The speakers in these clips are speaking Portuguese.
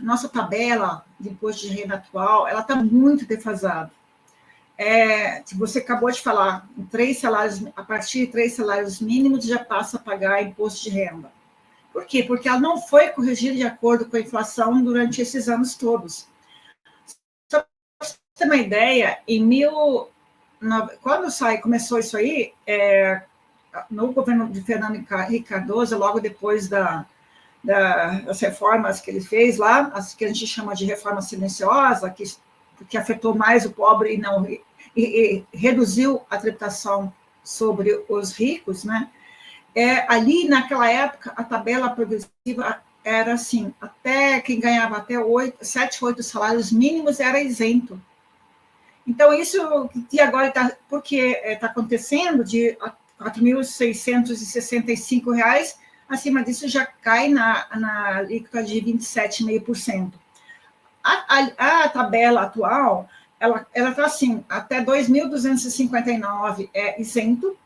nossa tabela de imposto de renda atual, ela está muito defasada. Você acabou de falar, a partir de 3 salários mínimos já passa a pagar imposto de renda. Por quê? Porque ela não foi corrigida de acordo com a inflação durante esses anos todos. Só para você ter uma ideia, quando começou isso aí, no governo de Fernando Henrique Cardoso, logo depois das reformas que ele fez lá, as que a gente chama de reforma silenciosa, que afetou mais o pobre e reduziu a tributação sobre os ricos, né? Ali, naquela época, a tabela progressiva era assim, até quem ganhava até 7, 8 salários mínimos era isento. Então, isso que agora por que está acontecendo, de R$ 4.665, acima disso já cai na alíquota de 27,5%. A tabela atual, ela está assim, até 2.259 é isento,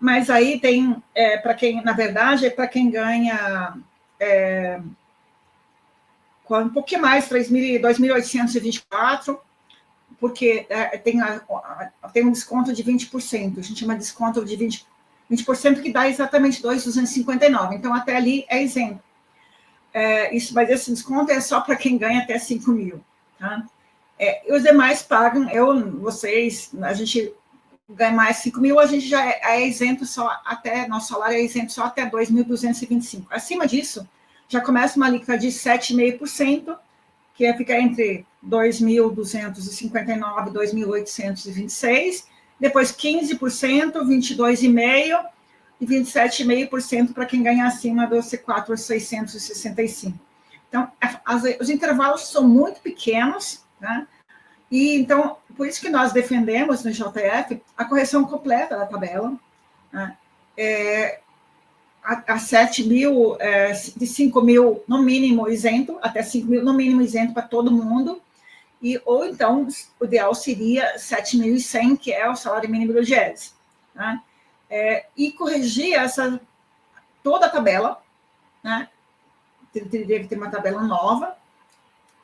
mas aí tem, para quem, na verdade, é para quem ganha um pouquinho mais, 2.824, porque tem um desconto de 20%, a gente chama de desconto de 20%, que dá exatamente 2.259, então até ali é isento. Mas esse desconto é só para quem ganha até 5 mil. Tá? E os demais pagam, vocês, a gente ganha mais 5 mil, a gente já é isento nosso salário é isento só até 2.225. Acima disso, já começa uma alíquota de 7,5%, que fica entre 2.259 e 2.826, depois 15%, 22,5%, e 27,5% para quem ganha acima do C4,665. Então, os intervalos são muito pequenos, né? E, então, por isso que nós defendemos no JF a correção completa da tabela, né? A 7 mil, de 5 mil no mínimo isento, até 5 mil no mínimo isento para todo mundo, ou então, o ideal seria 7.100, que é o salário mínimo do GES, né? E corrigir toda a tabela, né? Deve ter uma tabela nova,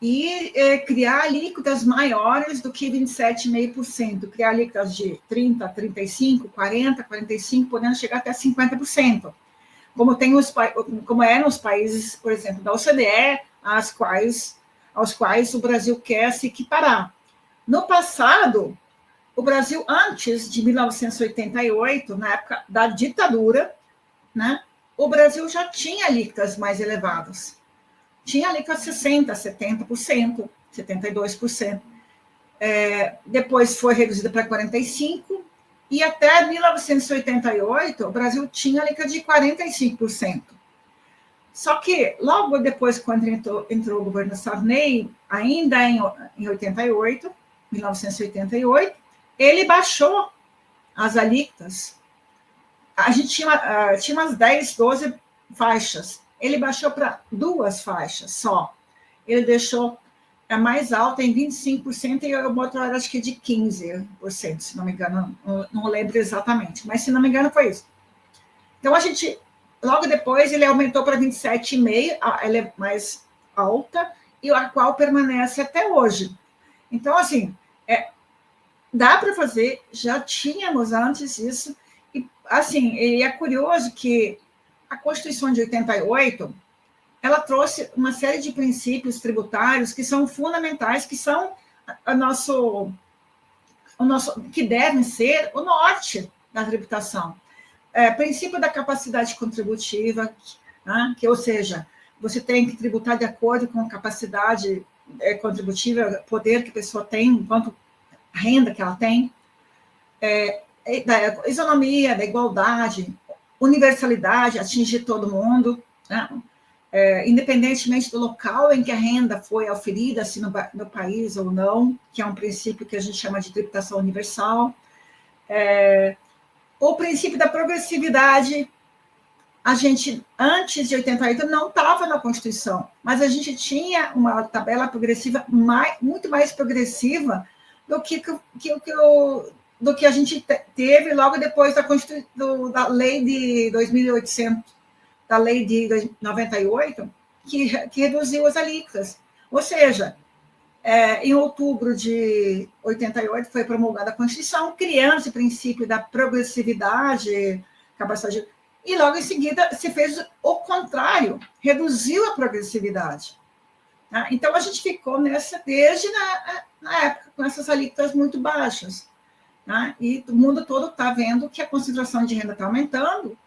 e criar alíquotas maiores do que 27,5%, criar alíquotas de 30%, 35%, 40%, 45%, podendo chegar até 50%, como é nos países, por exemplo, da OCDE, aos quais o Brasil quer se equiparar. No passado, o Brasil, antes de 1988, na época da ditadura, né, o Brasil já tinha alíquotas mais elevadas. Tinha alíquota 60%, 70%, 72%. Depois foi reduzida para 45%, e até 1988, o Brasil tinha alíquota de 45%. Só que, logo depois, quando entrou o governo Sarney, ainda em 1988, ele baixou as alíquotas. A gente tinha umas 10, 12 faixas. Ele baixou para 2 faixas só. Ele deixou a mais alta em 25% e o outro era, acho que, de 15%, se não me engano. Não lembro exatamente, mas, se não me engano, foi isso. Então, logo depois, ele aumentou para 27,5%, ela é mais alta, e a qual permanece até hoje. Então, assim, dá para fazer, já tínhamos antes isso, e, assim, e é curioso que a Constituição de 88, ela trouxe uma série de princípios tributários que são fundamentais, que são que devem ser o norte da tributação. Princípio da capacidade contributiva, né? Ou seja, você tem que tributar de acordo com a capacidade contributiva, poder que a pessoa tem, quanto renda que ela tem, da isonomia, da igualdade, universalidade, atingir todo mundo, né? Independentemente do local em que a renda foi oferida, se no país ou não, que é um princípio que a gente chama de tributação universal. O princípio da progressividade, a gente, antes de 88, não estava na Constituição, mas a gente tinha uma tabela progressiva muito mais progressiva do que a gente teve logo depois da lei de 2.800, da lei de 98, que reduziu as alíquotas. Ou seja, em outubro de 88 foi promulgada a Constituição, criando esse princípio da progressividade, capacidade, e logo em seguida se fez o contrário, reduziu a progressividade. Tá? Então, a gente ficou nessa desde na época, com essas alíquotas muito baixas. Tá? E o mundo todo está vendo que a concentração de renda está aumentando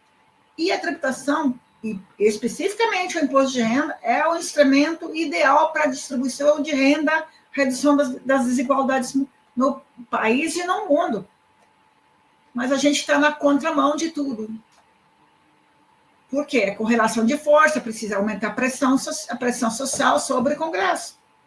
e a tributação, e especificamente o imposto de renda, é o instrumento ideal para a distribuição de renda, redução das desigualdades no país e no mundo. Mas a gente está na contramão de tudo. Por quê? É correlação de força, precisa aumentar a pressão social sobre o Congresso.